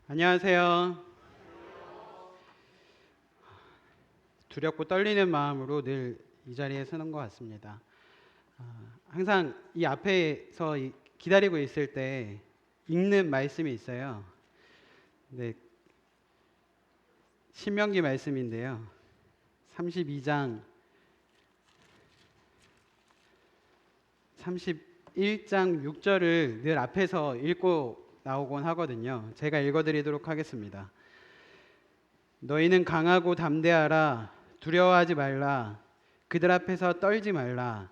안녕하세요. 두렵고 떨리는 마음으로 늘 이 자리에 서는 것 같습니다. 항상 이 앞에서 기다리고 있을 때 읽는 말씀이 있어요. 네, 신명기 말씀인데요. 32장, 31장 6절을 늘 앞에서 읽고 나오곤 하거든요. 제가 읽어드리도록 하겠습니다. 너희는 강하고 담대하라. 두려워하지 말라. 그들 앞에서 떨지 말라.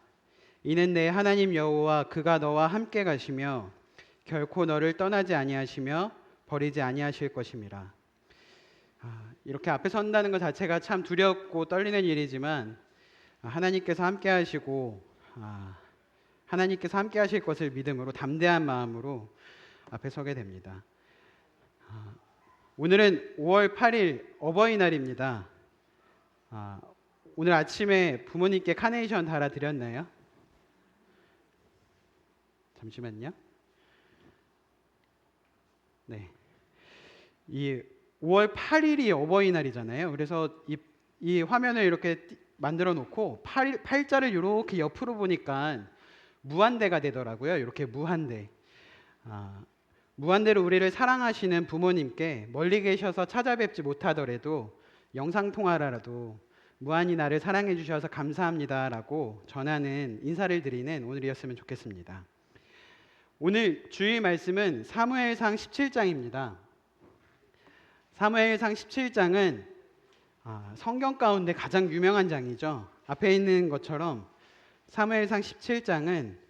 이는 내 하나님 여호와 그가 너와 함께 가시며 결코 너를 떠나지 아니하시며 버리지 아니하실 것임이라. 이렇게 앞에 선다는 것 자체가 참 두렵고 떨리는 일이지만 하나님께서 함께 하시고 하나님께서 함께 하실 것을 믿음으로 담대한 마음으로 앞에 서게 됩니다. 오늘은 5월 8일 어버이날입니다. 오늘 아침에 부모님께 카네이션 달아드렸나요? 잠시만요. 네. 이 5월 8일이 어버이날이잖아요. 그래서 이 화면을 이렇게 만들어 놓고 8자를 이렇게 옆으로 보니까 무한대가 되더라고요. 이렇게 무한대. 무한대로 우리를 사랑하시는 부모님께 멀리 계셔서 찾아뵙지 못하더라도 영상통화라도 무한히 나를 사랑해 주셔서 감사합니다라고 전하는 인사를 드리는 오늘이었으면 좋겠습니다. 오늘 주일 말씀은 사무엘상 17장입니다. 사무엘상 17장은 성경 가운데 가장 유명한 장이죠. 앞에 있는 것처럼 사무엘상 17장은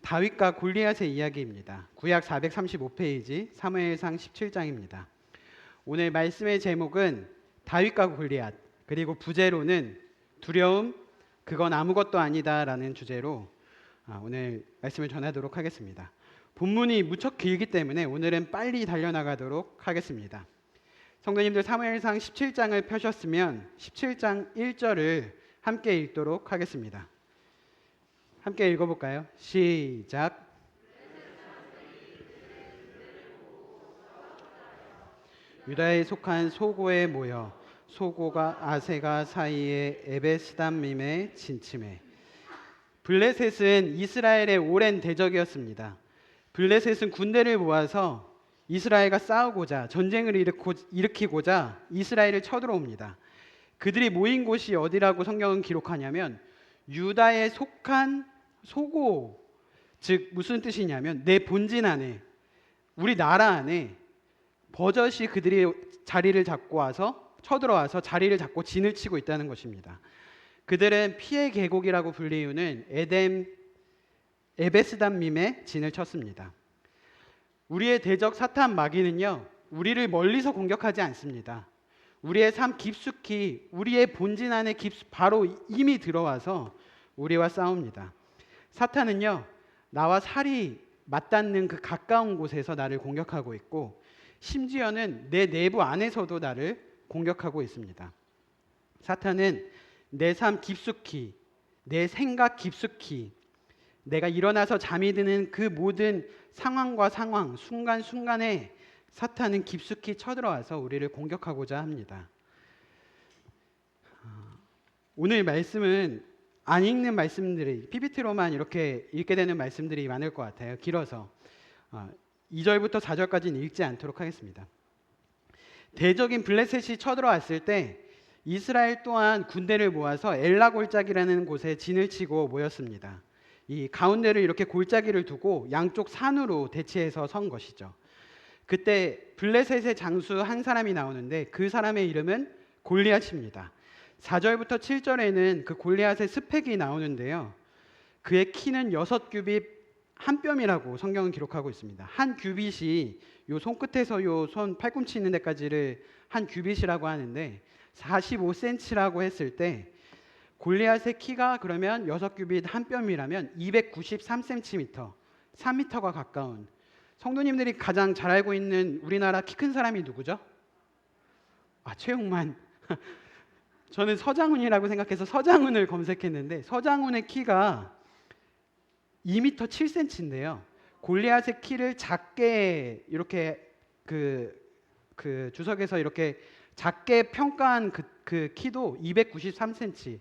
다윗과 골리앗의 이야기입니다. 구약 435페이지 사무엘상 17장입니다. 오늘 말씀의 제목은 다윗과 골리앗, 그리고 부제로는 두려움, 그건 아무것도 아니다라는 주제로 오늘 말씀을 전하도록 하겠습니다. 본문이 무척 길기 때문에 오늘은 빨리 달려나가도록 하겠습니다. 성도님들 사무엘상 17장을 펴셨으면 17장 1절을 함께 읽도록 하겠습니다. 함께 읽어볼까요? 시작. 유다에 속한 소고에 모여 소고가 아세가 사이에 에베스담밈에 진침해. 블레셋은 이스라엘의 오랜 대적이었습니다. 블레셋은 군대를 모아서 이스라엘과 싸우고자 전쟁을 일으키고자 이스라엘을 쳐들어옵니다. 그들이 모인 곳이 어디라고 성경은 기록하냐면 유다에 속한 소고, 즉 무슨 뜻이냐면 내 본진 안에, 우리 나라 안에 버젓이 그들이 자리를 잡고 와서 쳐들어와서 자리를 잡고 진을 치고 있다는 것입니다. 그들은 피의 계곡이라고 불리우는 에베스담밈에 진을 쳤습니다. 우리의 대적 사탄 마귀는요, 우리를 멀리서 공격하지 않습니다. 우리의 삶 깊숙이, 우리의 본진 안에 바로 이미 들어와서 우리와 싸웁니다. 사탄은요, 나와 살이 맞닿는 그 가까운 곳에서 나를 공격하고 있고, 심지어는 내 내부 안에서도 나를 공격하고 있습니다. 사탄은 내 삶 깊숙이, 내 생각 깊숙이, 내가 일어나서 잠이 드는 그 모든 상황과 상황, 순간순간에 사탄은 깊숙이 쳐들어와서 우리를 공격하고자 합니다. 오늘 말씀은 안 읽는 말씀들이 PPT로만 이렇게 읽게 되는 말씀들이 많을 것 같아요. 길어서 2절부터 4절까지는 읽지 않도록 하겠습니다. 대적인 블레셋이 쳐들어왔을 때 이스라엘 또한 군대를 모아서 엘라 골짜기라는 곳에 진을 치고 모였습니다. 이 가운데를 이렇게 골짜기를 두고 양쪽 산으로 대치해서 선 것이죠. 그때 블레셋의 장수 한 사람이 나오는데 그 사람의 이름은 골리앗입니다. 4절부터 7절에는 그 골리앗의 스펙이 나오는데요. 그의 키는 6규빗 한 뼘이라고 성경은 기록하고 있습니다. 한 규빗이 요 손끝에서 요 손 팔꿈치 있는 데까지를 한 규빗이라고 하는데 45cm라고 했을 때 골리앗의 키가 그러면 6규빗 한 뼘이라면 293cm, 3m가 가까운, 성도님들이 가장 잘 알고 있는 우리나라 키 큰 사람이 누구죠? 최용만. 저는 서장훈이라고 생각해서 서장훈을 검색했는데 서장훈의 키가 2m 7cm인데요. 골리앗의 키를 작게 이렇게 그 주석에서 이렇게 작게 평가한 그 키도 293cm,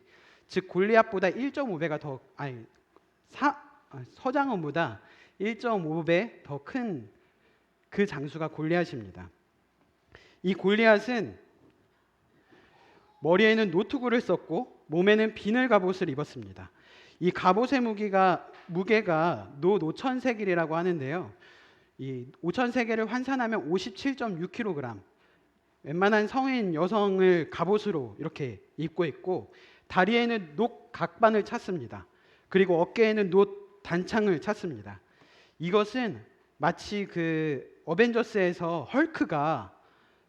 즉 골리앗보다 1.5배가 더 서장훈보다 1.5배 더 큰 그 장수가 골리앗입니다. 이 골리앗은 머리에는 노트구를 썼고 몸에는 비늘 갑옷을 입었습니다. 이 갑옷의 무게가 노천세겔이라고 하는데요. 이 5,000세겔을 환산하면 57.6kg. 웬만한 성인 여성을 갑옷으로 이렇게 입고 있고 다리에는 녹 각반을 찼습니다. 그리고 어깨에는 녹 단창을 찼습니다. 이것은 마치 그 어벤져스에서 헐크가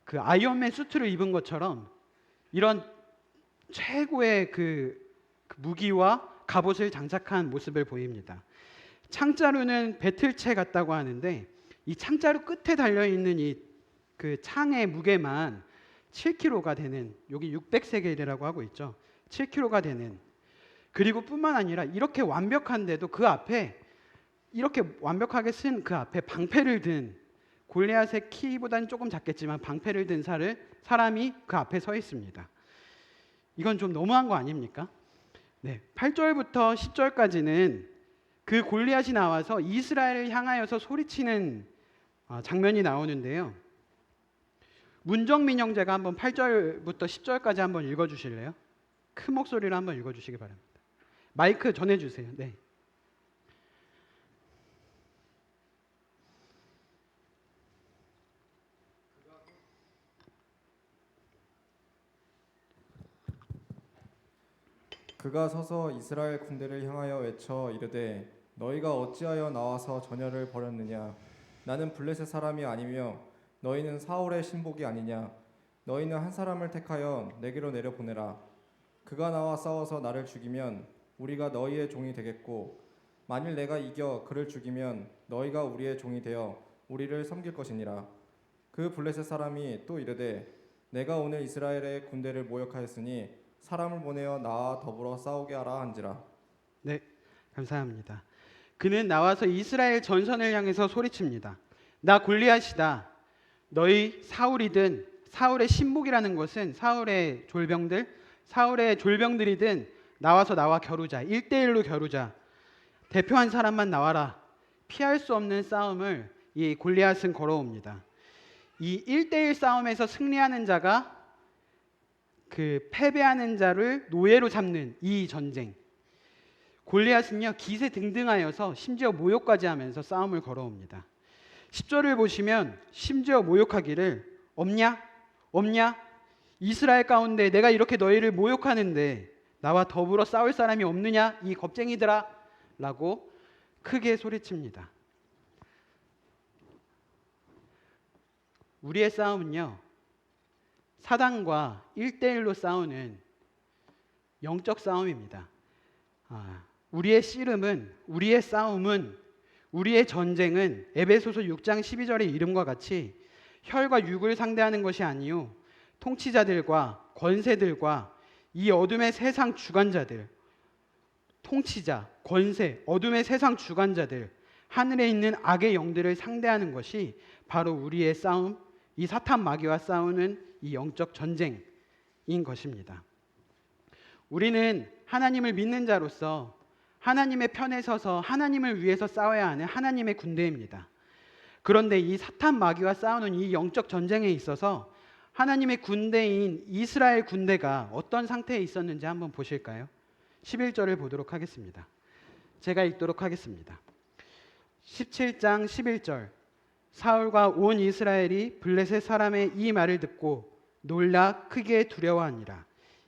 그 아이언맨 수트를 입은 것처럼 이런 최고의 그 무기와 갑옷을 장착한 모습을 보입니다. 창자루는 배틀채 같다고 하는데 이 창자루 끝에 달려 있는 이 그 창의 무게만 7kg가 되는, 여기 600세겔이라고 하고 있죠. 7kg가 되는. 그리고 뿐만 아니라 이렇게 완벽한데도 그 앞에 이렇게 완벽하게 쓴 그 앞에 방패를 든, 골리앗의 키보다는 조금 작겠지만 방패를 든 사람이 그 앞에 서 있습니다. 이건 좀 너무한 거 아닙니까? 네, 8절부터 10절까지는 그 골리앗이 나와서 이스라엘을 향하여서 소리치는 장면이 나오는데요. 문정민 형제가 한번 8절부터 10절까지 한번 읽어주실래요? 큰 목소리로 한번 읽어주시기 바랍니다. 마이크 전해주세요. 네. 그가 서서 이스라엘 군대를 향하여 외쳐 이르되 너희가 어찌하여 나와서 전열을 벌였느냐? 나는 블레셋 사람이 아니며 너희는 사울의 신복이 아니냐? 너희는 한 사람을 택하여 내게로 내려보내라. 그가 나와 싸워서 나를 죽이면 우리가 너희의 종이 되겠고 만일 내가 이겨 그를 죽이면 너희가 우리의 종이 되어 우리를 섬길 것이니라. 그 블레셋 사람이 또 이르되 내가 오늘 이스라엘의 군대를 모욕하였으니 사람을 보내어 나와 더불어 싸우게 하라 한지라. 네, 감사합니다. 그는 나와서 이스라엘 전선을 향해서 소리칩니다. 나 골리앗이다. 너희 사울이든, 사울의 신복이라는 것은 사울의 졸병들이든 나와서 나와 겨루자. 1대1로 겨루자. 대표한 사람만 나와라. 피할 수 없는 싸움을 이 골리앗은 걸어옵니다. 이 1대1 싸움에서 승리하는 자가 그 패배하는 자를 노예로 잡는 이 전쟁. 골리앗은요 기세등등하여서 심지어 모욕까지 하면서 싸움을 걸어옵니다. 10절을 보시면 심지어 모욕하기를 없냐? 이스라엘 가운데 내가 이렇게 너희를 모욕하는데 나와 더불어 싸울 사람이 없느냐? 이 겁쟁이들아 라고 크게 소리칩니다. 우리의 싸움은요 사단과 1대1로 싸우는 영적 싸움입니다. 우리의 씨름은, 우리의 싸움은, 우리의 전쟁은 에베소서 6장 12절의 이름과 같이 혈과 육을 상대하는 것이 아니요 통치자들과 권세들과 이 어둠의 세상 주관자들, 통치자, 권세, 어둠의 세상 주관자들, 하늘에 있는 악의 영들을 상대하는 것이 바로 우리의 싸움, 이 사탄 마귀와 싸우는 이 영적 전쟁인 것입니다. 우리는 하나님을 믿는 자로서 하나님의 편에 서서 하나님을 위해서 싸워야 하는 하나님의 군대입니다. 그런데 이 사탄 마귀와 싸우는 이 영적 전쟁에 있어서 하나님의 군대인 이스라엘 군대가 어떤 상태에 있었는지 한번 보실까요? 11절을 보도록 하겠습니다. 제가 읽도록 하겠습니다. 17장 11절 사울과 온 이스라엘이 블레셋 사람의 이 말을 듣고 놀라 크게 두려워하니라.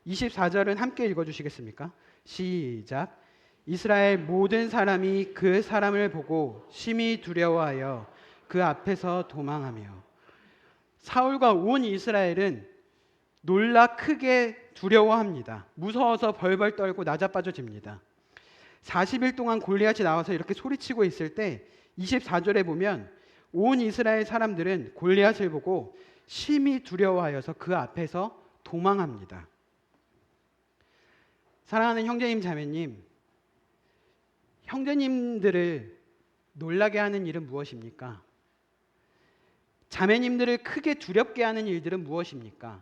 24절은 함께 읽어주시겠습니까? 시작. 이스라엘 모든 사람이 그 사람을 보고 심히 두려워하여 그 앞에서 도망하며. 사울과 온 이스라엘은 놀라 크게 두려워합니다. 무서워서 벌벌 떨고 나자빠져집니다. 40일 동안 골리앗이 나와서 이렇게 소리치고 있을 때 24절에 보면 온 이스라엘 사람들은 골리앗을 보고 심히 두려워하여서 그 앞에서 도망합니다. 사랑하는 형제님 자매님, 형제님들을 놀라게 하는 일은 무엇입니까? 자매님들을 크게 두렵게 하는 일들은 무엇입니까?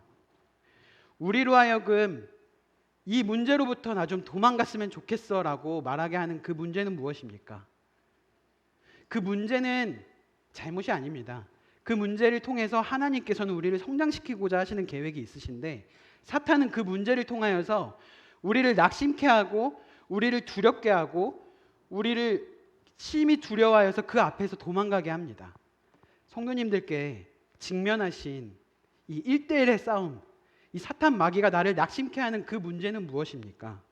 우리로 하여금 이 문제로부터 나 좀 도망갔으면 좋겠어라고 말하게 하는 그 문제는 무엇입니까? 그 문제는 잘못이 아닙니다. 그 문제를 통해서 하나님께서는 우리를 성장시키고자 하시는 계획이 있으신데, 사탄은 그 문제를 통하여서 우리를 낙심케 하고 우리를 두렵게 하고 우리를 심히 두려워하여서 그 앞에서 도망가게 합니다. 성도님들께 직면하신 이 1대1의 싸움, 이 사탄 마귀가 나를 낙심케 하는 그 문제는 무엇입니까?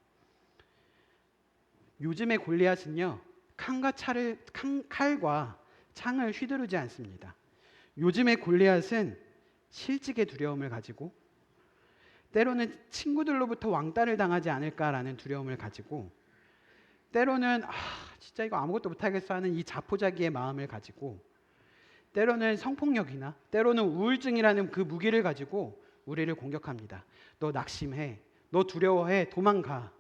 요즘의 골리앗은요, 칼과 창을 휘두르지 않습니다. 요즘의 골리앗은 실직의 두려움을 가지고, 때로는 친구들로부터 왕따를 당하지 않을까라는 두려움을 가지고, 때로는 진짜 이거 아무것도 못하겠어 하는 이 자포자기의 마음을 가지고, 때로는 성폭력이나 때로는 우울증이라는 그 무기를 가지고 우리를 공격합니다. 너 낙심해, 너 두려워해, 도망가.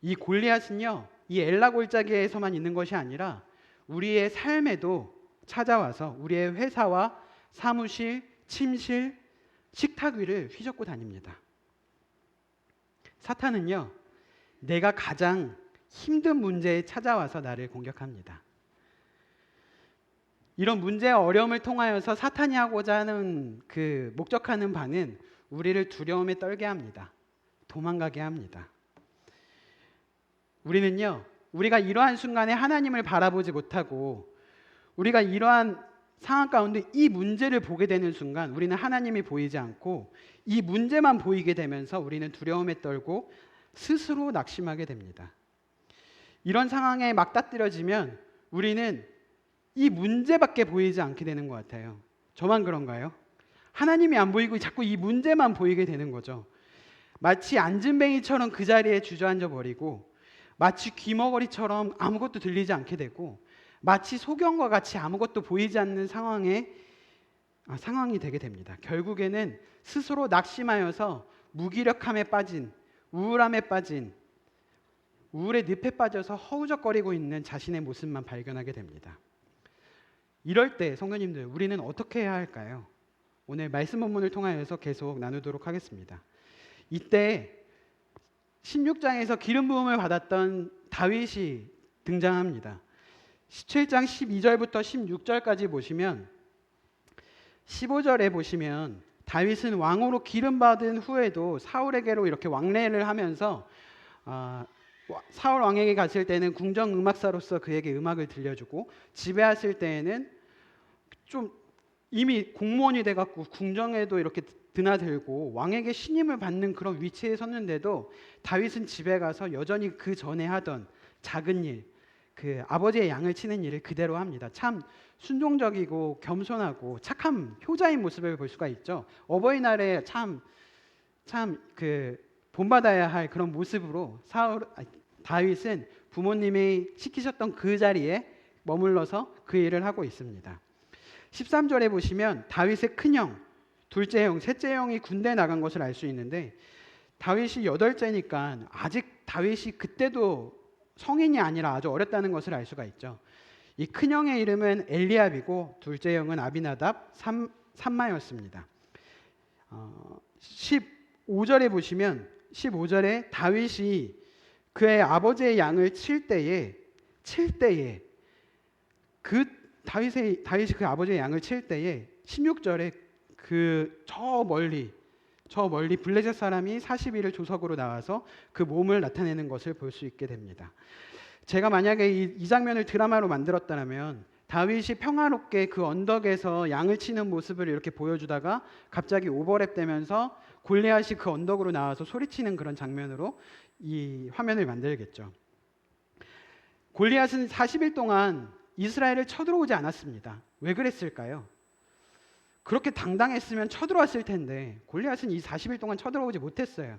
이 골리앗은요, 이 엘라 골짜기에서만 있는 것이 아니라 우리의 삶에도 찾아와서 우리의 회사와 사무실, 침실, 식탁 위를 휘젓고 다닙니다. 사탄은요, 내가 가장 힘든 문제에 찾아와서 나를 공격합니다. 이런 문제와 어려움을 통하여서 사탄이 하고자 하는 그 목적하는 바는 우리를 두려움에 떨게 합니다. 도망가게 합니다. 우리는요, 우리가 이러한 순간에 하나님을 바라보지 못하고 우리가 이러한 상황 가운데 이 문제를 보게 되는 순간 우리는 하나님이 보이지 않고 이 문제만 보이게 되면서 우리는 두려움에 떨고 스스로 낙심하게 됩니다. 이런 상황에 맞닥뜨려지면 우리는 이 문제밖에 보이지 않게 되는 것 같아요. 저만 그런가요? 하나님이 안 보이고 자꾸 이 문제만 보이게 되는 거죠. 마치 앉은뱅이처럼 그 자리에 주저앉아 버리고, 마치 귀머거리처럼 아무것도 들리지 않게 되고, 마치 소경과 같이 아무것도 보이지 않는 상황이 되게 됩니다. 결국에는 스스로 낙심하여서 무기력함에 빠진, 우울함에 빠진, 우울의 늪에 빠져서 허우적거리고 있는 자신의 모습만 발견하게 됩니다. 이럴 때 성도님들, 우리는 어떻게 해야 할까요? 오늘 말씀 본문을 통하여서 계속 나누도록 하겠습니다. 이때 16장에서 기름 부음을 받았던 다윗이 등장합니다. 17장 12절부터 16절까지 보시면, 15절에 보시면 다윗은 왕으로 기름 받은 후에도 사울에게로 이렇게 왕래를 하면서 사울 왕에게 갔을 때는 궁정 음악사로서 그에게 음악을 들려주고, 집에 왔을 때에는 좀 이미 공무원이 돼갖고 궁정에도 이렇게 드나들고 왕에게 신임을 받는 그런 위치에 섰는데도 다윗은 집에 가서 여전히 그 전에 하던 작은 일, 그 아버지의 양을 치는 일을 그대로 합니다. 참 순종적이고 겸손하고 착한 효자인 모습을 볼 수가 있죠. 어버이날에 참 그 본받아야 할 그런 모습으로 다윗은 부모님이 시키셨던 그 자리에 머물러서 그 일을 하고 있습니다. 13절에 보시면 다윗의 큰형, 둘째 형, 셋째 형이 군대에 나간 것을 알 수 있는데, 다윗이 8째니까 아직 다윗이 그때도 성인이 아니라 아주 어렸다는 것을 알 수가 있죠. 이 큰형의 이름은 엘리압이고 둘째 형은 아비나답, 삼마였습니다. 15절에 보시면 15절에 다윗이 그의 아버지의 양을 칠 때에 다윗이 그 아버지의 양을 칠 때에 16절에 저 멀리 블레셋 사람이 40일을 조석으로 나와서 그 몸을 나타내는 것을 볼 수 있게 됩니다. 제가 만약에 이 장면을 드라마로 만들었다면 다윗이 평화롭게 그 언덕에서 양을 치는 모습을 이렇게 보여주다가 갑자기 오버랩 되면서 골리앗이 그 언덕으로 나와서 소리치는 그런 장면으로 이 화면을 만들겠죠. 골리앗은 40일 동안 이스라엘을 쳐들어오지 않았습니다. 왜 그랬을까요? 그렇게 당당했으면 쳐들어왔을 텐데 골리앗은 이 40일 동안 쳐들어오지 못했어요.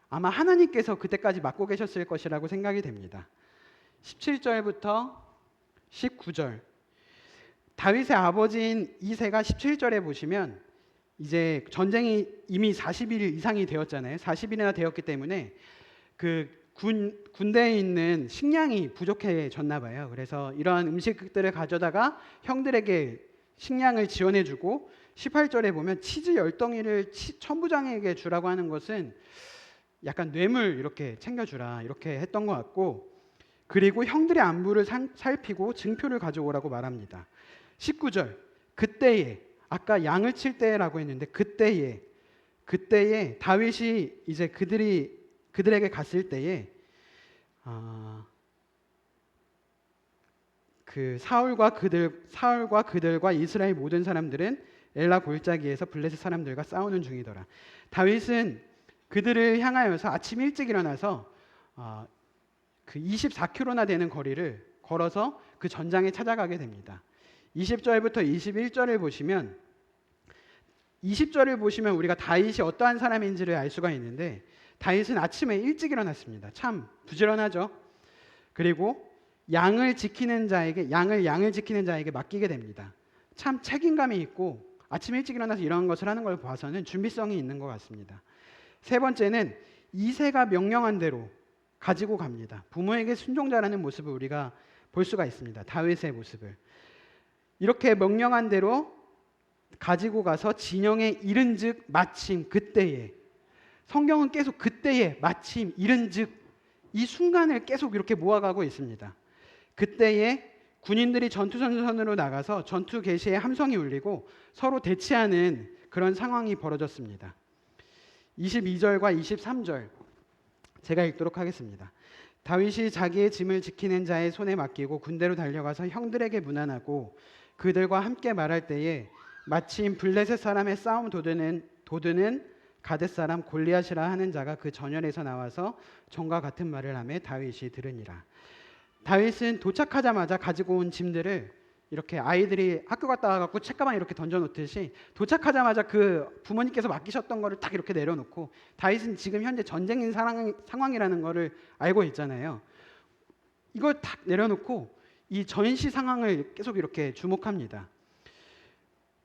아마 하나님께서 그때까지 맡고 계셨을 것이라고 생각이 됩니다. 17절부터 19절, 다윗의 아버지인 이새가 17절에 보시면 이제 전쟁이 이미 40일 이상이 되었잖아요. 40일이나 되었기 때문에 그 군대에 있는 식량이 부족해졌나 봐요. 그래서 이러한 음식들을 가져다가 형들에게 식량을 지원해주고 18절에 보면 치즈 10덩이를 천부장에게 주라고 하는 것은 약간 뇌물 이렇게 챙겨주라 이렇게 했던 것 같고, 그리고 형들의 안부를 살피고 증표를 가져오라고 말합니다. 19절, 그때에, 아까 양을 칠 때라고 했는데 그때에 다윗이 이제 그들에게 갔을 때에 그 사울과 그들과 이스라엘 모든 사람들은 엘라 골짜기에서 블레셋 사람들과 싸우는 중이더라. 다윗은 그들을 향하여서 아침 일찍 일어나서 그 24km나 되는 거리를 걸어서 그 전장에 찾아가게 됩니다. 20절부터 21절을 보시면 20절을 보시면 우리가 다윗이 어떠한 사람인지를 알 수가 있는데, 다윗은 아침에 일찍 일어났습니다. 참 부지런하죠. 그리고 양을 지키는 자에게 맡기게 됩니다. 참 책임감이 있고 아침 일찍 일어나서 이런 것을 하는 걸 봐서는 준비성이 있는 것 같습니다. 세 번째는 이새가 명령한 대로 가지고 갑니다. 부모에게 순종자라는 모습을 우리가 볼 수가 있습니다. 다윗의 모습을 이렇게 명령한 대로 가지고 가서 진영에 이른즉 마침 그때에, 성경은 계속 그때에 마침 이른즉 이 순간을 계속 이렇게 모아가고 있습니다. 그때에 군인들이 전투선으로 나가서 전투 개시에 함성이 울리고 서로 대치하는 그런 상황이 벌어졌습니다. 22절과 23절 제가 읽도록 하겠습니다. 다윗이 자기의 짐을 지키는 자의 손에 맡기고 군대로 달려가서 형들에게 문안하고 그들과 함께 말할 때에 마침 블레셋 사람의 싸움 도두는 가뎃 사람 골리앗이라 하는 자가 그 전열에서 나와서 전과 같은 말을 하며 다윗이 들으니라. 다윗은 도착하자마자 가지고 온 짐들을 이렇게 아이들이 학교 갔다 와갖고 책가방 이렇게 던져놓듯이 도착하자마자 그 부모님께서 맡기셨던 거를 딱 이렇게 내려놓고, 다윗은 지금 현재 전쟁인 상황이라는 거를 알고 있잖아요. 이걸 딱 내려놓고 이 전시 상황을 계속 이렇게 주목합니다.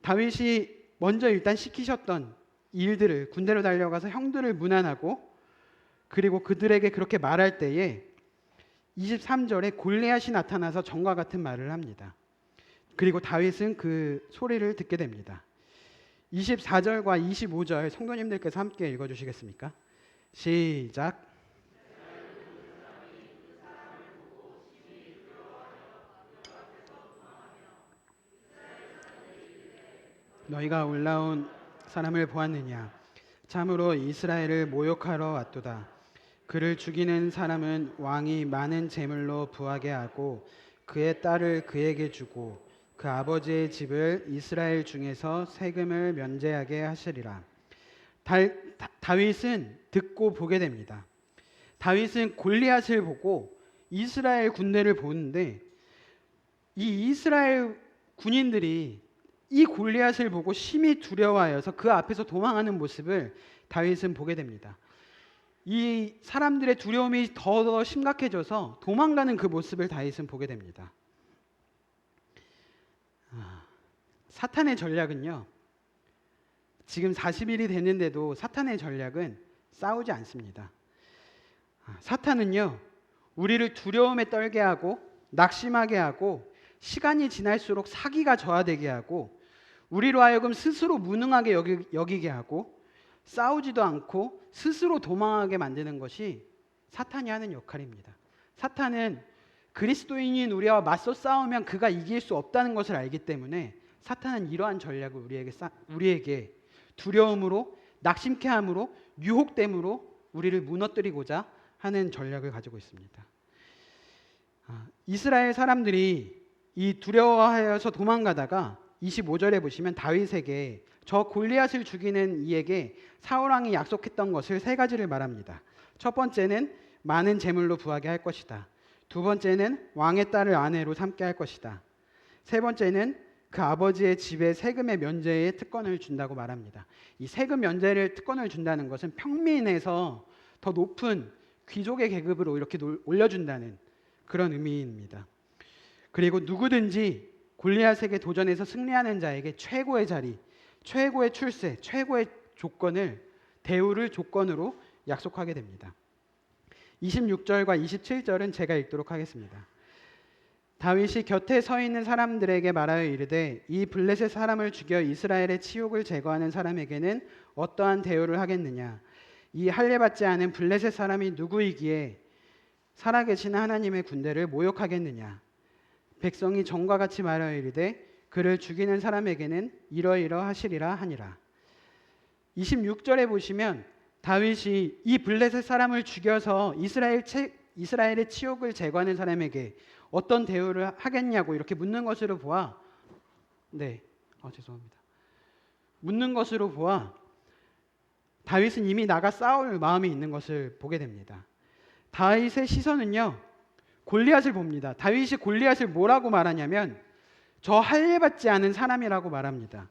다윗이 먼저 일단 시키셨던 일들을 군대로 달려가서 형들을 문안하고 그리고 그들에게 그렇게 말할 때에 23절에 골리앗이 나타나서 전과 같은 말을 합니다. 그리고 다윗은 그 소리를 듣게 됩니다. 24절과 25절 성도님들께서 함께 읽어주시겠습니까? 시작. 너희가 올라온 사람을 보았느냐? 참으로 이스라엘을 모욕하러 왔도다. 그를 죽이는 사람은 왕이 많은 재물로 부하게 하고 그의 딸을 그에게 주고 그 아버지의 집을 이스라엘 중에서 세금을 면제하게 하시리라. 다윗은 듣고 보게 됩니다. 다윗은 골리앗을 보고 이스라엘 군대를 보는데 이 이스라엘 군인들이 이 골리앗을 보고 심히 두려워하여서 그 앞에서 도망하는 모습을 다윗은 보게 됩니다. 이 사람들의 두려움이 더 심각해져서 도망가는 그 모습을 다윗은 보게 됩니다. 사탄의 전략은요, 지금 40일이 됐는데도 사탄의 전략은 싸우지 않습니다. 사탄은요, 우리를 두려움에 떨게 하고 낙심하게 하고 시간이 지날수록 사기가 저하되게 하고 우리로 하여금 스스로 무능하게 여기게 하고 싸우지도 않고 스스로 도망하게 만드는 것이 사탄이 하는 역할입니다. 사탄은 그리스도인인 우리와 맞서 싸우면 그가 이길 수 없다는 것을 알기 때문에 사탄은 이러한 전략을 우리에게 두려움으로, 낙심케 함으로, 유혹됨으로 우리를 무너뜨리고자 하는 전략을 가지고 있습니다. 이스라엘 사람들이 이 두려워하여서 도망가다가 25절에 보시면 다윗에게 저 골리앗을 죽이는 이에게 사울 왕이 약속했던 것을 세 가지를 말합니다. 첫 번째는 많은 재물로 부하게 할 것이다. 두 번째는 왕의 딸을 아내로 삼게 할 것이다. 세 번째는 그 아버지의 집에 세금의 면제에 특권을 준다고 말합니다. 이 세금 면제를 특권을 준다는 것은 평민에서 더 높은 귀족의 계급으로 이렇게 올려준다는 그런 의미입니다. 그리고 누구든지 골리앗에게 도전해서 승리하는 자에게 최고의 자리, 최고의 출세, 최고의 조건을, 대우를 조건으로 약속하게 됩니다. 26절과 27절은 제가 읽도록 하겠습니다. 다윗이 곁에 서 있는 사람들에게 말하여 이르되 이 블레셋 사람을 죽여 이스라엘의 치욕을 제거하는 사람에게는 어떠한 대우를 하겠느냐. 이 할례받지 않은 블레셋 사람이 누구이기에 살아계신 하나님의 군대를 모욕하겠느냐. 백성이 전과 같이 말하여 이르되 그를 죽이는 사람에게는 이러이러하시리라 하니라. 26절에 보시면 다윗이 이 블레셋 사람을 죽여서 이스라엘의 치욕을 제거하는 사람에게 어떤 대우를 하겠냐고 이렇게 묻는 것으로 보아 죄송합니다. 묻는 것으로 보아 다윗은 이미 나가 싸울 마음이 있는 것을 보게 됩니다. 다윗의 시선은요, 골리앗을 봅니다. 다윗이 골리앗을 뭐라고 말하냐면 저 할례받지 않은 사람이라고 말합니다.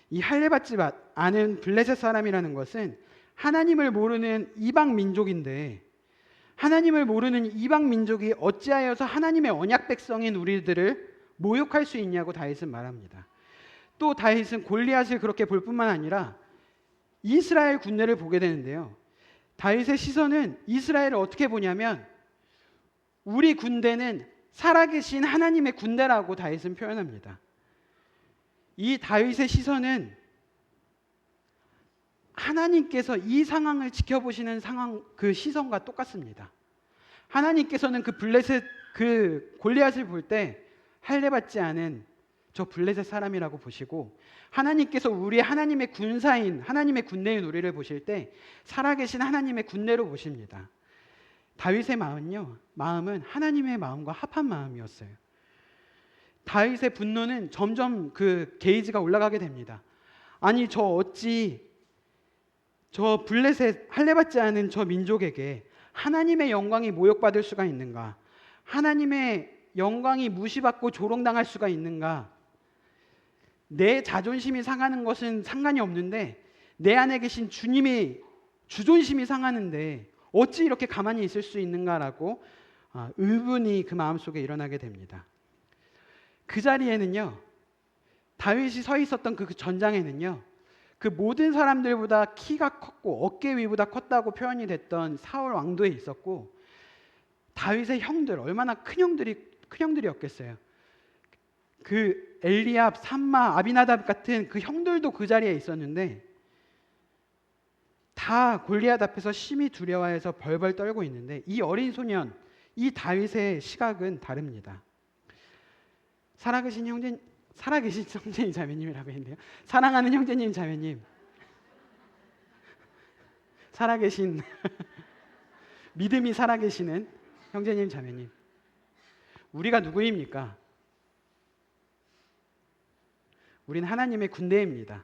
이 할례받지 않은 블레셋 사람이라는 것은 하나님을 모르는 이방 민족인데, 하나님을 모르는 이방 민족이 어찌하여서 하나님의 언약 백성인 우리들을 모욕할 수 있냐고 다윗은 말합니다. 또 다윗은 골리앗을 그렇게 볼 뿐만 아니라 이스라엘 군대를 보게 되는데요. 다윗의 시선은 이스라엘을 어떻게 보냐면 우리 군대는 살아계신 하나님의 군대라고 다윗은 표현합니다. 이 다윗의 시선은 하나님께서 이 상황을 지켜보시는 상황, 그 시선과 똑같습니다. 하나님께서는 그 블레셋, 그 골리앗을 볼 때 할례받지 않은 저 블레셋 사람이라고 보시고, 하나님께서 우리 하나님의 군사인, 하나님의 군대인 우리를 보실 때 살아계신 하나님의 군대로 보십니다. 다윗의 마음은 하나님의 마음과 합한 마음이었어요. 다윗의 분노는 점점 그 게이지가 올라가게 됩니다. 아니 저 블레셋 할례받지 않은 저 민족에게 하나님의 영광이 모욕받을 수가 있는가? 하나님의 영광이 무시받고 조롱당할 수가 있는가? 내 자존심이 상하는 것은 상관이 없는데 내 안에 계신 주님이 주존심이 상하는데 어찌 이렇게 가만히 있을 수 있는가라고 의문이 그 마음속에 일어나게 됩니다. 그 자리에는요, 다윗이 서 있었던 그 전장에는요, 그 모든 사람들보다 키가 컸고 어깨 위보다 컸다고 표현이 됐던 사울 왕도에 있었고, 다윗의 형들, 얼마나 큰 형들이었겠어요. 그 엘리압, 삼마, 아비나답 같은 그 형들도 그 자리에 있었는데 다 골리앗 앞에서 심히 두려워해서 벌벌 떨고 있는데, 이 어린 소년, 이 다윗의 시각은 다릅니다. 살아계신 형제님 자매님이라고 했는데요. 사랑하는 형제님 자매님, 살아계신 믿음이 살아계시는 형제님 자매님, 우리가 누구입니까? 우린 하나님의 군대입니다.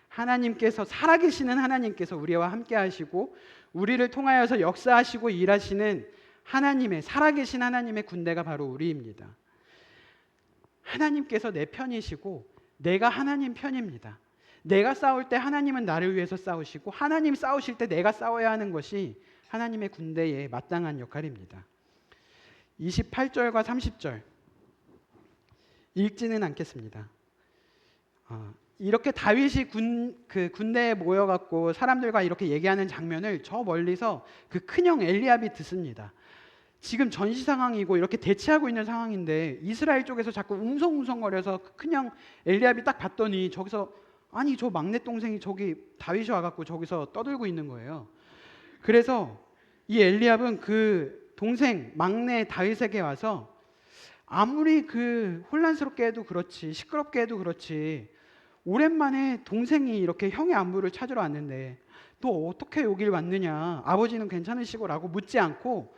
하나님께서, 살아계시는 하나님께서 우리와 함께 하시고 우리를 통하여서 역사하시고 일하시는 하나님의, 살아계신 하나님의 군대가 바로 우리입니다. 하나님께서 내 편이시고 내가 하나님 편입니다. 내가 싸울 때 하나님은 나를 위해서 싸우시고 하나님 싸우실 때 내가 싸워야 하는 것이 하나님의 군대의 마땅한 역할입니다. 28절과 30절 읽지는 않겠습니다. 이렇게 다윗이 군대에 모여갖고 사람들과 이렇게 얘기하는 장면을 저 멀리서 그 큰형 엘리압이 듣습니다. 지금 전시 상황이고 이렇게 대치하고 있는 상황인데 이스라엘 쪽에서 자꾸 웅성웅성거려서 그 큰형 엘리압이 딱 봤더니 저기서, 아니 저 막내 동생이 저기 다윗이 와갖고 저기서 떠들고 있는 거예요. 그래서 이 엘리압은 그 동생 막내 다윗에게 와서 아무리 그 혼란스럽게 해도 그렇지, 시끄럽게 해도 그렇지, 오랜만에 동생이 이렇게 형의 안부를 찾으러 왔는데 너 어떻게 여길 왔느냐, 아버지는 괜찮으시고 라고 묻지 않고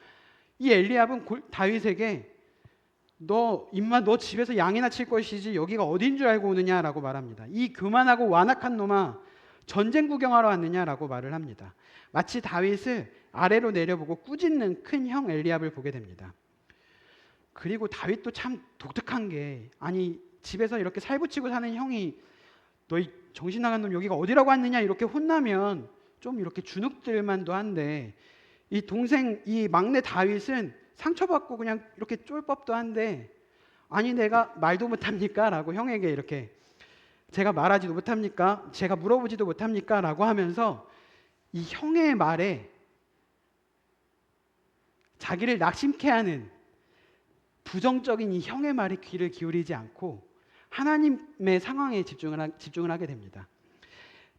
이 엘리압은 다윗에게 너 집에서 양이나 칠 것이지 여기가 어딘 줄 알고 오느냐라고 말합니다. 이 교만하고 완악한 놈아, 전쟁 구경하러 왔느냐라고 말을 합니다. 마치 다윗을 아래로 내려보고 꾸짖는 큰 형 엘리압을 보게 됩니다. 그리고 다윗도 참 독특한 게, 아니 집에서 이렇게 살붙이고 사는 형이 너희 정신 나간 놈 여기가 어디라고 왔느냐 이렇게 혼나면 좀 이렇게 주눅들만도 한데, 이 동생, 이 막내 다윗은 상처받고 그냥 이렇게 쫄 법도 한데, 아니 내가 말도 못합니까? 라고 형에게 이렇게, 제가 말하지도 못합니까? 제가 물어보지도 못합니까? 라고 하면서 이 형의 말에 자기를 낙심케 하는 부정적인 이 형의 말에 귀를 기울이지 않고 하나님의 상황에 집중을 하게 됩니다.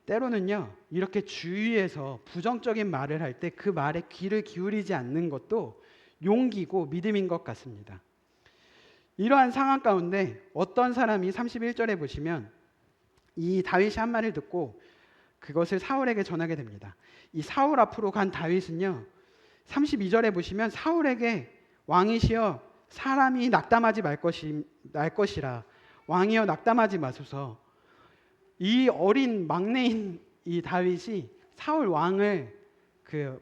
때로는요, 이렇게 주위에서 부정적인 말을 할 때 그 말에 귀를 기울이지 않는 것도 용기고 믿음인 것 같습니다. 이러한 상황 가운데 어떤 사람이 31절에 보시면 이 다윗이 한 말을 듣고 그것을 사울에게 전하게 됩니다. 이 사울 앞으로 간 다윗은요, 32절에 보시면 사울에게 왕이시여 사람이 낙담하지 말 것이라 왕이여 낙담하지 마소서. 이 어린 막내인 이 다윗이 사울 왕을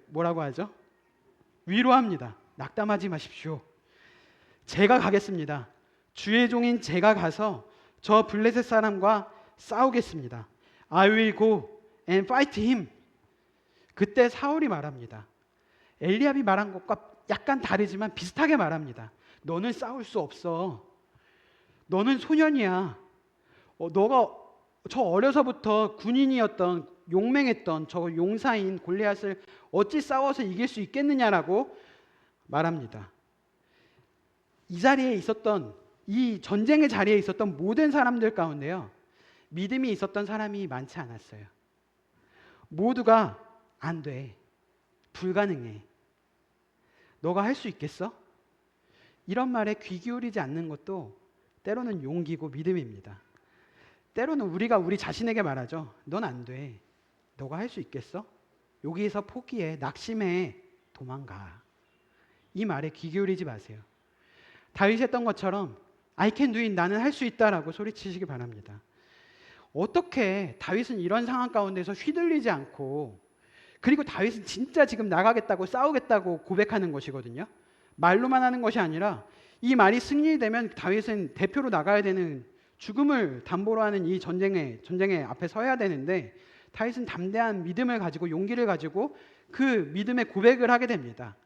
뭐라고 하죠? 위로합니다. 낙담하지 마십시오. 제가 가겠습니다. 주의 종인 제가 가서 저 블레셋 사람과 싸우겠습니다. I will go and fight him. 그때 사울이 말합니다. 엘리압이 말한 것과 약간 다르지만 비슷하게 말합니다. 너는 싸울 수 없어. 너는 소년이야. 너가 저 어려서부터 군인이었던 용맹했던 저 용사인 골리앗을 어찌 싸워서 이길 수 있겠느냐라고 말합니다. 이 자리에 있었던 이 전쟁의 자리에 있었던 모든 사람들 가운데요, 믿음이 있었던 사람이 많지 않았어요. 모두가 안 돼. 불가능해. 너가 할 수 있겠어? 이런 말에 귀 기울이지 않는 것도 때로는 용기고 믿음입니다. 때로는 우리가 우리 자신에게 말하죠. 넌 안 돼. 너가 할 수 있겠어? 여기에서 포기해. 낙심해. 도망가. 이 말에 귀 기울이지 마세요. 다윗이 했던 것처럼 I can do it. 나는 할 수 있다라고 소리치시기 바랍니다. 어떻게 다윗은 이런 상황 가운데서 휘둘리지 않고, 그리고 다윗은 진짜 지금 나가겠다고 싸우겠다고 고백하는 것이거든요. 말로만 하는 것이 아니라 이 말이 승리되면 다윗은 대표로 나가야 되는, 죽음을 담보로 하는 이 전쟁의 앞에 서야 되는데 다윗은 담대한 믿음을 가지고 용기를 가지고 그 믿음의 고백을 하게 됩니다.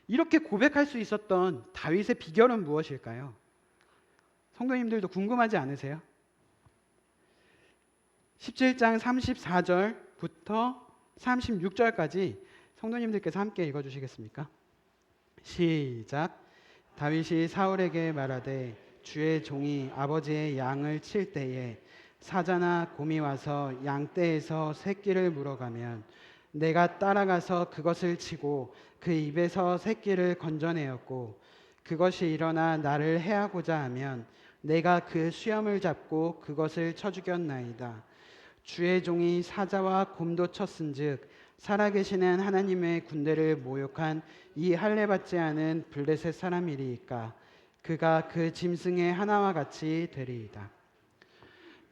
이렇게 고백할 수 있었던 다윗의 비결은 무엇일까요? 성도님들도 궁금하지 않으세요? 17장 34절부터 36절까지 성도님들께서 함께 읽어주시겠습니까? 시작. 다윗이 사울에게 말하되 주의 종이 아버지의 양을 칠 때에 사자나 곰이 와서 양떼에서 새끼를 물어가면 내가 따라가서 그것을 치고 그 입에서 새끼를 건져내었고 그것이 일어나 나를 해하고자 하면 내가 그 수염을 잡고 그것을 쳐 죽였나이다. 주의 종이 사자와 곰도 쳤은즉 살아계시는 하나님의 군대를 모욕한 이 할례받지 않은 블레셋 사람이리이까 그가 그 짐승의 하나와 같이 되리이다.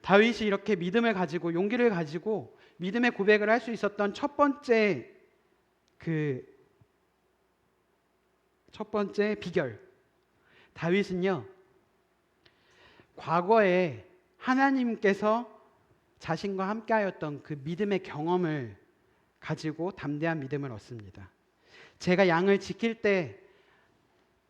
다윗이 이렇게 믿음을 가지고 용기를 가지고 믿음의 고백을 할 수 있었던 첫 번째 비결. 다윗은요, 과거에 하나님께서 자신과 함께하였던 그 믿음의 경험을 가지고 담대한 믿음을 얻습니다. 제가 양을 지킬 때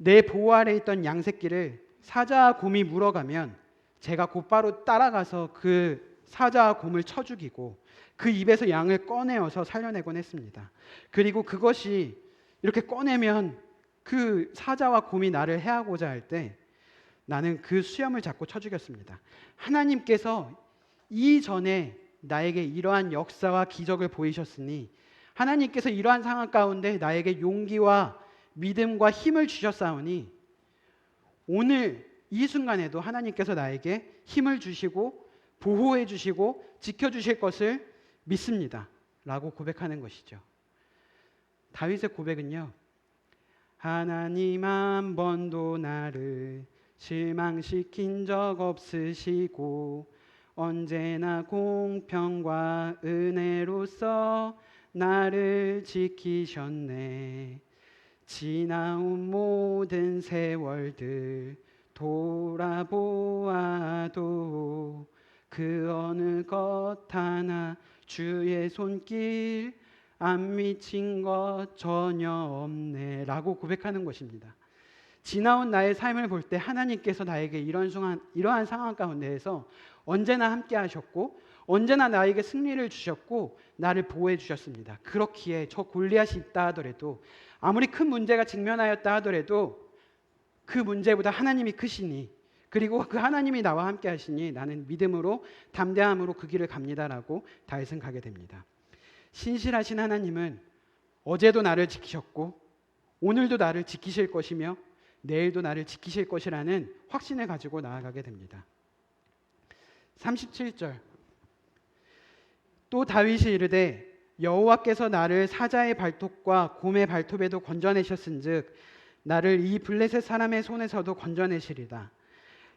내 보호 아래 있던 양 새끼를 사자와 곰이 물어가면 제가 곧바로 따라가서 그 사자와 곰을 쳐 죽이고 그 입에서 양을 꺼내어서 살려내곤 했습니다. 그리고 그것이 이렇게 꺼내면 그 사자와 곰이 나를 해하고자 할 때 나는 그 수염을 잡고 쳐 죽였습니다. 하나님께서 이전에 나에게 이러한 역사와 기적을 보이셨으니 하나님께서 이러한 상황 가운데 나에게 용기와 믿음과 힘을 주셨사오니 오늘 이 순간에도 하나님께서 나에게 힘을 주시고 보호해 주시고 지켜주실 것을 믿습니다 라고 고백하는 것이죠. 다윗의 고백은요, 하나님 한 번도 나를 실망시킨 적 없으시고 언제나 공평과 은혜로서 나를 지키셨네. 지나온 모든 세월들 돌아보아도 그 어느 것 하나 주의 손길 안 미친 것 전혀 없네 라고 고백하는 것입니다. 지나온 나의 삶을 볼 때 하나님께서 나에게 이러한 상황 가운데에서 언제나 함께 하셨고 언제나 나에게 승리를 주셨고 나를 보호해 주셨습니다. 그렇기에 저 골리앗이 있다 하더라도 아무리 큰 문제가 직면하였다 하더라도 그 문제보다 하나님이 크시니 그리고 그 하나님이 나와 함께 하시니 나는 믿음으로 담대함으로 그 길을 갑니다라고 다윗은 가게 됩니다. 신실하신 하나님은 어제도 나를 지키셨고 오늘도 나를 지키실 것이며 내일도 나를 지키실 것이라는 확신을 가지고 나아가게 됩니다. 37절 또 다윗이 이르되 여호와께서 나를 사자의 발톱과 곰의 발톱에도 건져내셨은즉 나를 이 블레셋 사람의 손에서도 건져내시리다.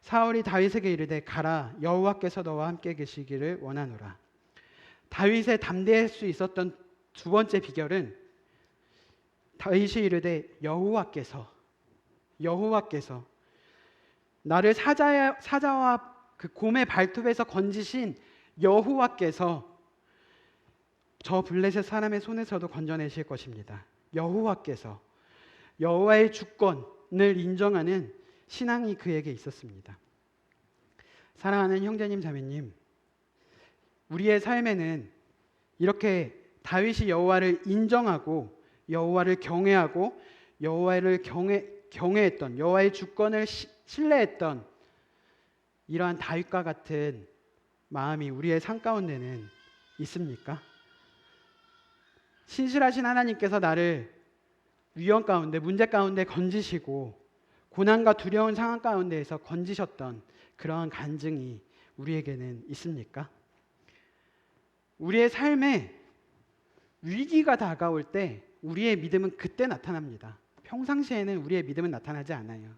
사울이 다윗에게 이르되 가라 여호와께서 너와 함께 계시기를 원하노라. 다윗의 담대할 수 있었던 두 번째 비결은 다윗이 이르되 여호와께서 나를 사자와 그 곰의 발톱에서 건지신 여호와께서 저 블레셋 사람의 손에서도 건져내실 것입니다. 여호와께서 여호와의 주권을 인정하는 신앙이 그에게 있었습니다. 사랑하는 형제님 자매님, 우리의 삶에는 이렇게 다윗이 여호와를 인정하고 여호와를 경외하고 여호와를 경외했던 여호와의 주권을 신뢰했던 이러한 다윗과 같은 마음이 우리의 삶 가운데는 있습니까? 신실하신 하나님께서 나를 위험 가운데 문제 가운데 건지시고 고난과 두려운 상황 가운데에서 건지셨던 그러한 간증이 우리에게는 있습니까? 우리의 삶에 위기가 다가올 때 우리의 믿음은 그때 나타납니다. 평상시에는 우리의 믿음은 나타나지 않아요.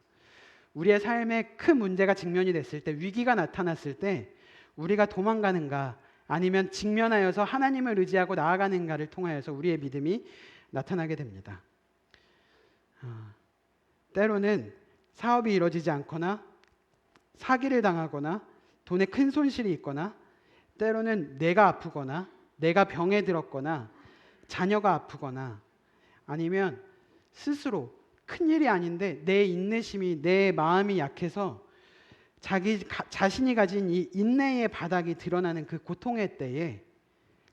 우리의 삶에 큰 문제가 직면이 됐을 때 위기가 나타났을 때 우리가 도망가는가 아니면 직면하여서 하나님을 의지하고 나아가는가를 통하여서 우리의 믿음이 나타나게 됩니다. 때로는 사업이 이루어지지 않거나 사기를 당하거나 돈에 큰 손실이 있거나 때로는 내가 아프거나 내가 병에 들었거나 자녀가 아프거나 아니면 스스로 큰일이 아닌데 내 인내심이 내 마음이 약해서 자신이 가진 이 인내의 바닥이 드러나는 그 고통의 때에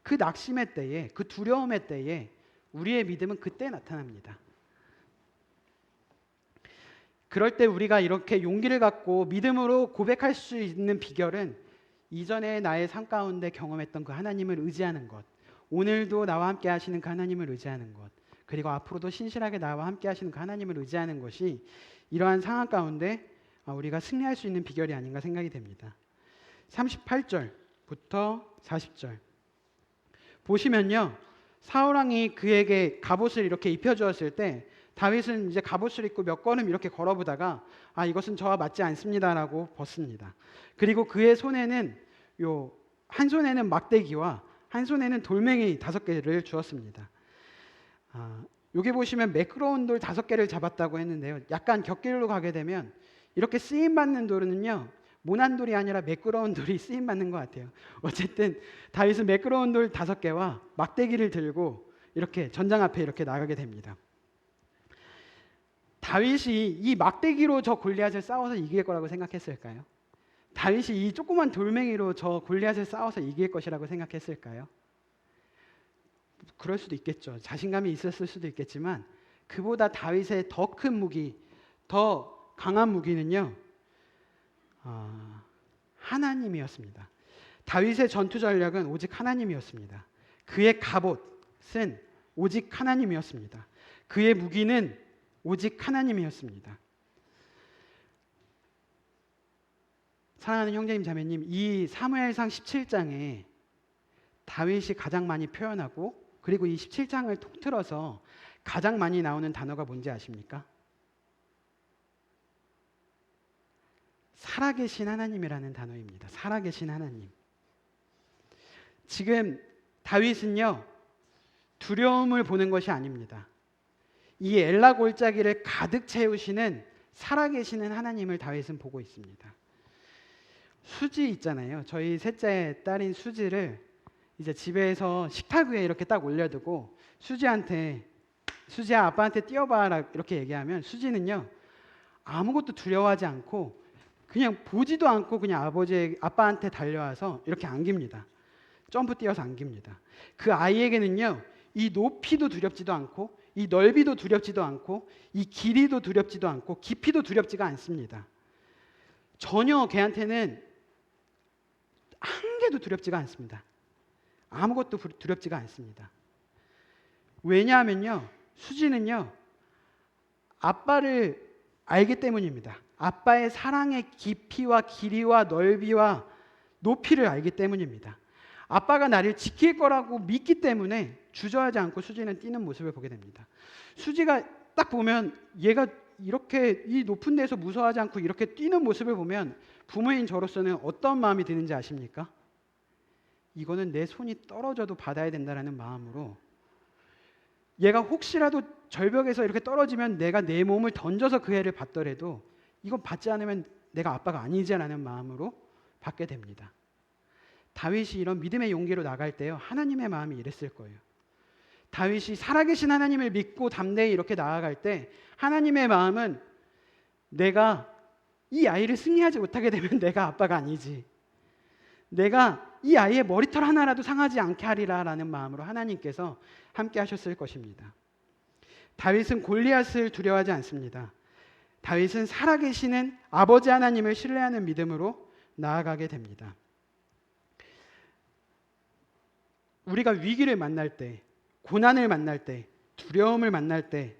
그 낙심의 때에 그 두려움의 때에 우리의 믿음은 그때 나타납니다. 그럴 때 우리가 이렇게 용기를 갖고 믿음으로 고백할 수 있는 비결은 이전에 나의 삶 가운데 경험했던 그 하나님을 의지하는 것, 오늘도 나와 함께 하시는 그 하나님을 의지하는 것, 그리고 앞으로도 신실하게 나와 함께 하시는 그 하나님을 의지하는 것이 이러한 상황 가운데 우리가 승리할 수 있는 비결이 아닌가 생각이 됩니다. 38절부터 40절 보시면요, 사울 왕이 그에게 갑옷을 이렇게 입혀주었을 때 다윗은 이제 갑옷을 입고 몇 걸음 이렇게 걸어보다가 이것은 저와 맞지 않습니다라고 벗습니다. 그리고 그의 손에는 한 손에는 막대기와 한 손에는 돌멩이 5개를 주었습니다. 여기 보시면 매끄러운 돌 5개를 잡았다고 했는데요. 약간 곁길로 가게 되면 이렇게 쓰임받는 돌은요, 모난 돌이 아니라 매끄러운 돌이 쓰임받는 것 같아요. 어쨌든 다윗은 매끄러운 돌 5개와 막대기를 들고 이렇게 전장 앞에 이렇게 나가게 됩니다. 다윗이 이 막대기로 저 골리앗을 싸워서 이길 거라고 생각했을까요? 다윗이 이 조그만 돌멩이로 저 골리앗을 싸워서 이길 것이라고 생각했을까요? 그럴 수도 있겠죠. 자신감이 있었을 수도 있겠지만 그보다 다윗의 더 큰 무기, 더 강한 무기는요, 하나님이었습니다. 다윗의 전투 전략은 오직 하나님이었습니다. 그의 갑옷은 오직 하나님이었습니다. 그의 무기는 오직 하나님이었습니다. 사랑하는 형제님 자매님, 이 사무엘상 17장에 다윗이 가장 많이 표현하고 그리고 이 17장을 통틀어서 가장 많이 나오는 단어가 뭔지 아십니까? 살아계신 하나님이라는 단어입니다. 살아계신 하나님. 지금 다윗은요, 두려움을 보는 것이 아닙니다. 이 엘라 골짜기를 가득 채우시는 살아계시는 하나님을 다윗은 보고 있습니다. 수지 있잖아요. 저희 셋째 딸인 수지를 이제 집에서 식탁 위에 이렇게 딱 올려두고 수지야 아빠한테 뛰어봐라 이렇게 얘기하면 수지는요, 아무것도 두려워하지 않고 그냥 보지도 않고 그냥 아빠한테 달려와서 이렇게 안깁니다. 점프 뛰어서 안깁니다. 그 아이에게는요, 이 높이도 두렵지도 않고, 이 넓이도 두렵지도 않고, 이 길이도 두렵지도 않고, 깊이도 두렵지가 않습니다. 전혀 걔한테는 한 개도 두렵지가 않습니다. 아무것도 두렵지가 않습니다. 왜냐하면요, 수지는요, 아빠를 알기 때문입니다. 아빠의 사랑의 깊이와 길이와 넓이와 높이를 알기 때문입니다. 아빠가 나를 지킬 거라고 믿기 때문에 주저하지 않고 수지는 뛰는 모습을 보게 됩니다. 수지가 딱 보면 얘가 이렇게 이 높은 데서 무서워하지 않고 이렇게 뛰는 모습을 보면 부모인 저로서는 어떤 마음이 드는지 아십니까? 이거는 내 손이 떨어져도 받아야 된다라는 마음으로, 얘가 혹시라도 절벽에서 이렇게 떨어지면 내가 내 몸을 던져서 그 애를 받더라도 이건 받지 않으면 내가 아빠가 아니지라는 마음으로 받게 됩니다. 다윗이 이런 믿음의 용기로 나갈 때요, 하나님의 마음이 이랬을 거예요. 다윗이 살아계신 하나님을 믿고 담대히 이렇게 나아갈 때 하나님의 마음은 내가 이 아이를 승리하지 못하게 되면 내가 아빠가 아니지, 내가 이 아이의 머리털 하나라도 상하지 않게 하리라 라는 마음으로 하나님께서 함께 하셨을 것입니다. 다윗은 골리앗을 두려워하지 않습니다. 다윗은 살아계시는 아버지 하나님을 신뢰하는 믿음으로 나아가게 됩니다. 우리가 위기를 만날 때, 고난을 만날 때, 두려움을 만날 때,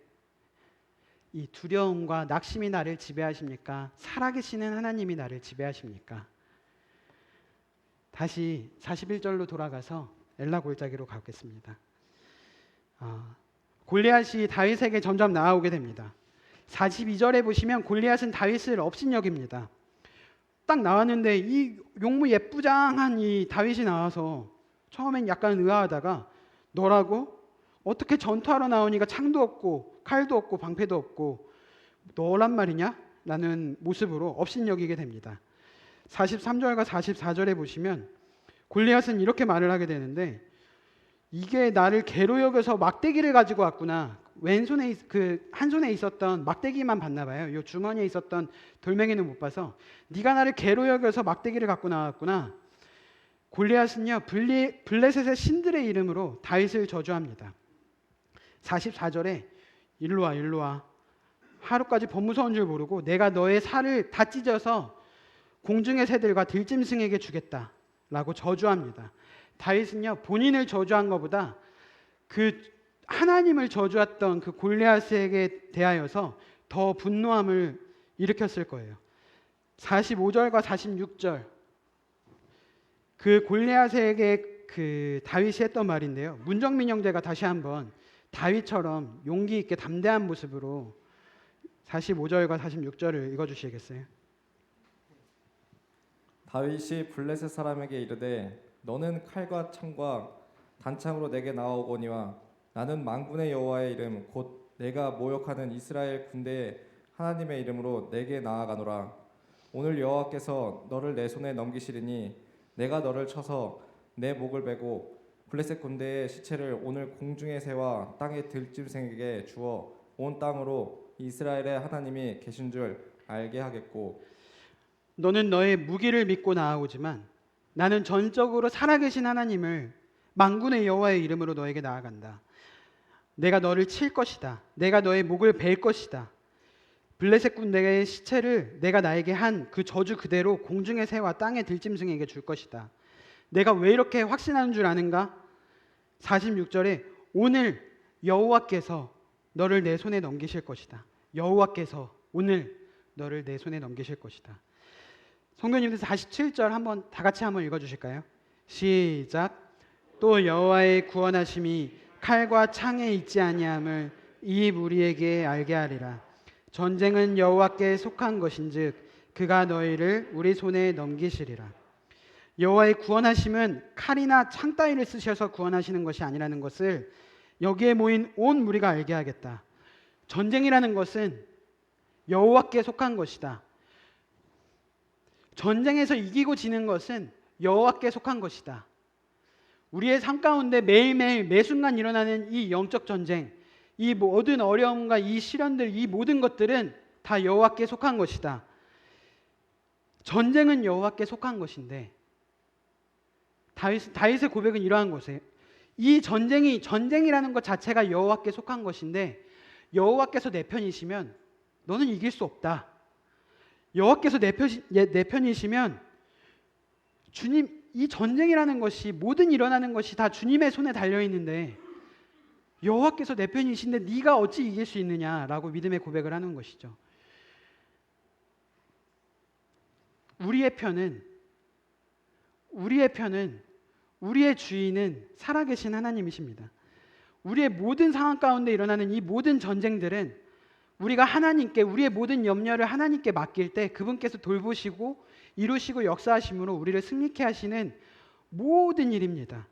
이 두려움과 낙심이 나를 지배하십니까? 살아계시는 하나님이 나를 지배하십니까? 다시 41절로 돌아가서 엘라 골짜기로 가겠습니다. 골리앗이 다윗에게 점점 나아오게 됩니다. 42절에 보시면 골리앗은 다윗을 업신여깁니다. 딱 나왔는데 이 용무 예쁘장한 이 다윗이 나와서 처음엔 약간 의아하다가 너라고? 어떻게 전투하러 나오니까 창도 없고 칼도 없고 방패도 없고 너란 말이냐? 라는 모습으로 업신여기게 됩니다. 43절과 44절에 보시면 골리앗은 이렇게 말을 하게 되는데, 이게 나를 개로 여겨서 막대기를 가지고 왔구나. 왼손에 한 손에 있었던 막대기만 봤나 봐요. 이 주머니에 있었던 돌멩이는 못 봐서 네가 나를 개로 여겨서 막대기를 갖고 나왔구나. 골리앗은요, 블레셋의 신들의 이름으로 다윗을 저주합니다. 44절에 일로 와 일로 와, 하루까지 범무서운 줄 모르고 내가 너의 살을 다 찢어서 공중의 새들과 들짐승에게 주겠다 라고 저주합니다. 다윗은요, 본인을 저주한 것보다 그 하나님을 저주했던 그 골리앗에게 대하여서 더 분노함을 일으켰을 거예요. 45절과 46절, 그 골리앗에게 그 다윗이 했던 말인데요, 문정민 형제가 다시 한번 다윗처럼 용기 있게 담대한 모습으로 45절과 46절을 읽어주시겠어요? 다윗이 블레셋 사람에게 이르되 너는 칼과 창과 단창으로 내게 나아오거니와 나는 만군의 여호와의 이름 곧 내가 모욕하는 이스라엘 군대의 하나님의 이름으로 내게 나아가노라. 오늘 여호와께서 너를 내 손에 넘기시리니 내가 너를 쳐서 내 목을 베고 블레셋 군대의 시체를 오늘 공중의 새와 땅의 들짐승에게 주어 온 땅으로 이스라엘의 하나님이 계신 줄 알게 하겠고, 너는 너의 무기를 믿고 나아오지만 나는 전적으로 살아계신 하나님을 만군의 여호와의 이름으로 너에게 나아간다. 내가 너를 칠 것이다. 내가 너의 목을 벨 것이다. 블레셋 군대의 시체를 내가 나에게 한 그 저주 그대로 공중의 새와 땅의 들짐승에게 줄 것이다. 내가 왜 이렇게 확신하는 줄 아는가? 46절에 오늘 여호와께서 너를 내 손에 넘기실 것이다. 여호와께서 오늘 너를 내 손에 넘기실 것이다. 성도님들 47절 한번 다 같이 한번 읽어주실까요? 시작. 또 여호와의 구원하심이 칼과 창에 있지 아니함을 이 무리에게 알게 하리라. 전쟁은 여호와께 속한 것인즉 그가 너희를 우리 손에 넘기시리라. 여호와의 구원하심은 칼이나 창 따위를 쓰셔서 구원하시는 것이 아니라는 것을 여기에 모인 온 무리가 알게 하겠다. 전쟁이라는 것은 여호와께 속한 것이다. 전쟁에서 이기고 지는 것은 여호와께 속한 것이다. 우리의 삶 가운데 매일매일 매순간 일어나는 이 영적 전쟁, 이 모든 어려움과 이 시련들, 이 모든 것들은 다 여호와께 속한 것이다. 전쟁은 여호와께 속한 것인데 다윗의 고백은 이러한 것이에요. 이 전쟁이라는 것 자체가 여호와께 속한 것인데 여호와께서 내 편이시면 너는 이길 수 없다. 여호와께서 내 편이시면 주님, 이 전쟁이라는 것이 모든 일어나는 것이 다 주님의 손에 달려 있는데 여호와께서 내 편이신데 네가 어찌 이길 수 있느냐라고 믿음의 고백을 하는 것이죠. 우리의 편은 우리의 주인은 살아계신 하나님이십니다. 우리의 모든 상황 가운데 일어나는 이 모든 전쟁들은 우리가 하나님께 우리의 모든 염려를 하나님께 맡길 때 그분께서 돌보시고 이루시고 역사하심으로 우리를 승리케 하시는 모든 일입니다.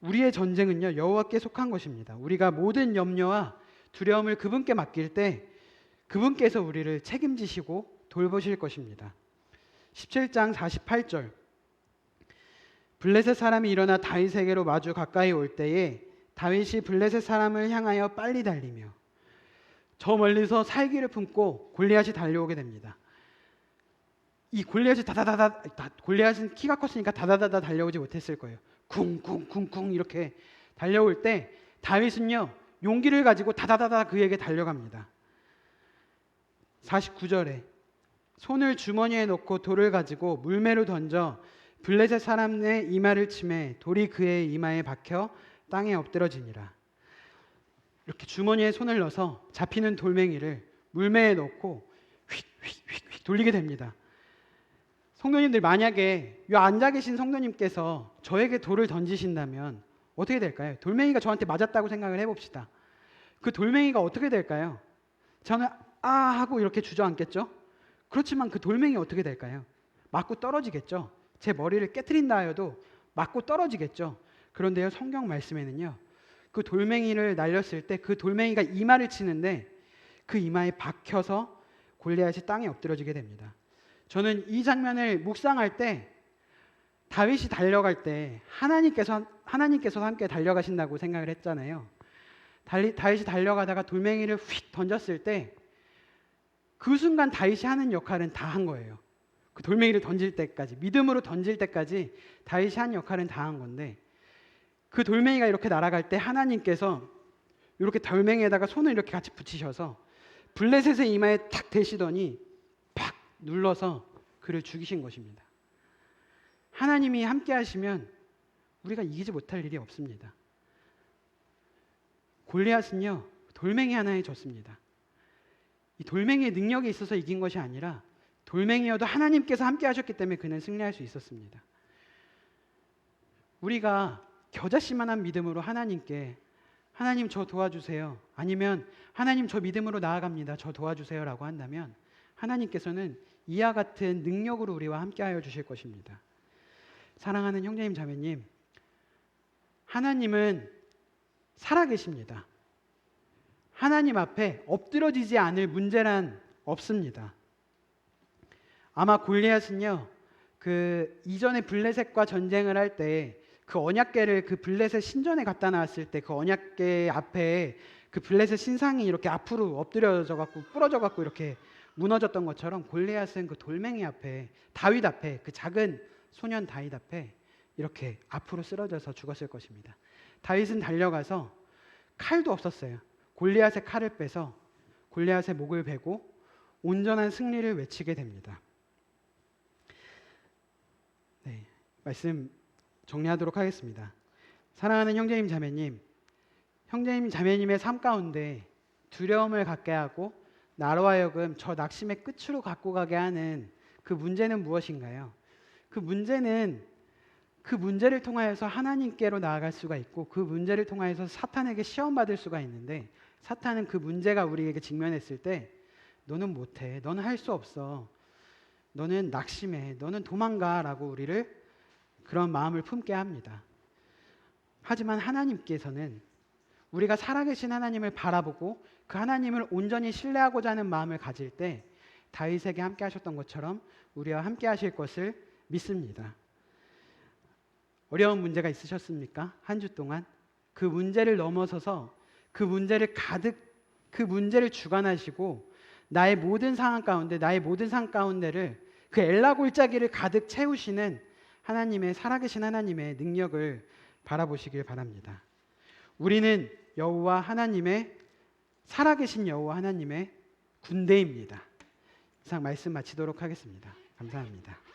우리의 전쟁은요 여호와께 속한 것입니다. 우리가 모든 염려와 두려움을 그분께 맡길 때 그분께서 우리를 책임지시고 돌보실 것입니다. 17장 48절 블레셋 사람이 일어나 다윗에게로 마주 가까이 올 때에 다윗이 블레셋 사람을 향하여 빨리 달리며 저 멀리서 살기를 품고 골리앗이 달려오게 됩니다. 이 골리앗이 골리앗은 키가 컸으니까 다다다다 달려오지 못했을 거예요. 쿵쿵쿵쿵 이렇게 달려올 때 다윗은요 용기를 가지고 다다다다 그에게 달려갑니다. 49절에 손을 주머니에 넣고 돌을 가지고 물매로 던져 블레셋 사람의 이마를 치매 돌이 그의 이마에 박혀 땅에 엎드러지니라. 이렇게 주머니에 손을 넣어서 잡히는 돌멩이를 물매에 넣고 휙휙휙 돌리게 됩니다. 성도님들 만약에 이 앉아 계신 성도님께서 저에게 돌을 던지신다면 어떻게 될까요? 돌멩이가 저한테 맞았다고 생각을 해봅시다. 그 돌멩이가 어떻게 될까요? 저는 하고 이렇게 주저앉겠죠? 그렇지만 그 돌멩이 어떻게 될까요? 맞고 떨어지겠죠? 제 머리를 깨트린다 하여도 맞고 떨어지겠죠? 그런데요 성경 말씀에는요 그 돌멩이를 날렸을 때 그 돌멩이가 이마를 치는데 그 이마에 박혀서 골리앗이 땅에 엎드러지게 됩니다. 저는 이 장면을 묵상할 때 다윗이 달려갈 때 하나님께서 함께 달려가신다고 생각을 했잖아요. 다윗이 달려가다가 돌멩이를 휙 던졌을 때 그 순간 다윗이 하는 역할은 다 한 거예요. 그 돌멩이를 던질 때까지 믿음으로 던질 때까지 다윗이 한 역할은 다 한 건데 그 돌멩이가 이렇게 날아갈 때 하나님께서 이렇게 돌멩이에다가 손을 이렇게 같이 붙이셔서 블레셋의 이마에 탁 대시더니 팍 눌러서 그를 죽이신 것입니다. 하나님이 함께 하시면 우리가 이기지 못할 일이 없습니다. 골리앗은요 돌멩이 하나에 졌습니다. 이 돌멩이의 능력이 있어서 이긴 것이 아니라 돌멩이여도 하나님께서 함께 하셨기 때문에 그는 승리할 수 있었습니다. 우리가 겨자씨만한 믿음으로 하나님께 하나님 저 도와주세요. 아니면 하나님 저 믿음으로 나아갑니다. 저 도와주세요 라고 한다면 하나님께서는 이와 같은 능력으로 우리와 함께하여 주실 것입니다. 사랑하는 형제님 자매님, 하나님은 살아계십니다. 하나님 앞에 엎드러지지 않을 문제란 없습니다. 아마 골리앗은요 그 이전에 블레셋과 전쟁을 할 때 그 언약궤를 그 블레셋 신전에 갖다 놨을 때 그 언약궤 앞에 그 블레셋 신상이 이렇게 앞으로 엎드려져 갖고 부러져 갖고 이렇게 무너졌던 것처럼 골리앗은 그 돌멩이 앞에 다윗 앞에 그 작은 소년 다윗 앞에 이렇게 앞으로 쓰러져서 죽었을 것입니다. 다윗은 달려가서 칼도 없었어요. 골리앗의 칼을 빼서 골리앗의 목을 베고 온전한 승리를 외치게 됩니다. 네, 말씀 정리하도록 하겠습니다. 사랑하는 형제님 자매님, 형제님 자매님의 삶 가운데 두려움을 갖게 하고 나로 하여금 저 낙심의 끝으로 갖고 가게 하는 그 문제는 무엇인가요? 그 문제를 통하여서 하나님께로 나아갈 수가 있고 그 문제를 통하여서 사탄에게 시험받을 수가 있는데 사탄은 그 문제가 우리에게 직면했을 때 너는 못해, 너는 할 수 없어, 너는 낙심해, 너는 도망가 라고 우리를 그런 마음을 품게 합니다. 하지만 하나님께서는 우리가 살아계신 하나님을 바라보고 그 하나님을 온전히 신뢰하고자 하는 마음을 가질 때 다윗에게 함께 하셨던 것처럼 우리와 함께 하실 것을 믿습니다. 어려운 문제가 있으셨습니까? 한 주 동안 그 문제를 넘어서서 그 문제를 주관하시고 나의 모든 상황 가운데, 나의 모든 삶 가운데를 그 엘라 골짜기를 가득 채우시는 하나님의, 살아계신 하나님의 능력을 바라보시길 바랍니다. 우리는 여호와 하나님의, 살아계신 여호와 하나님의 군대입니다. 이상 말씀 마치도록 하겠습니다. 감사합니다.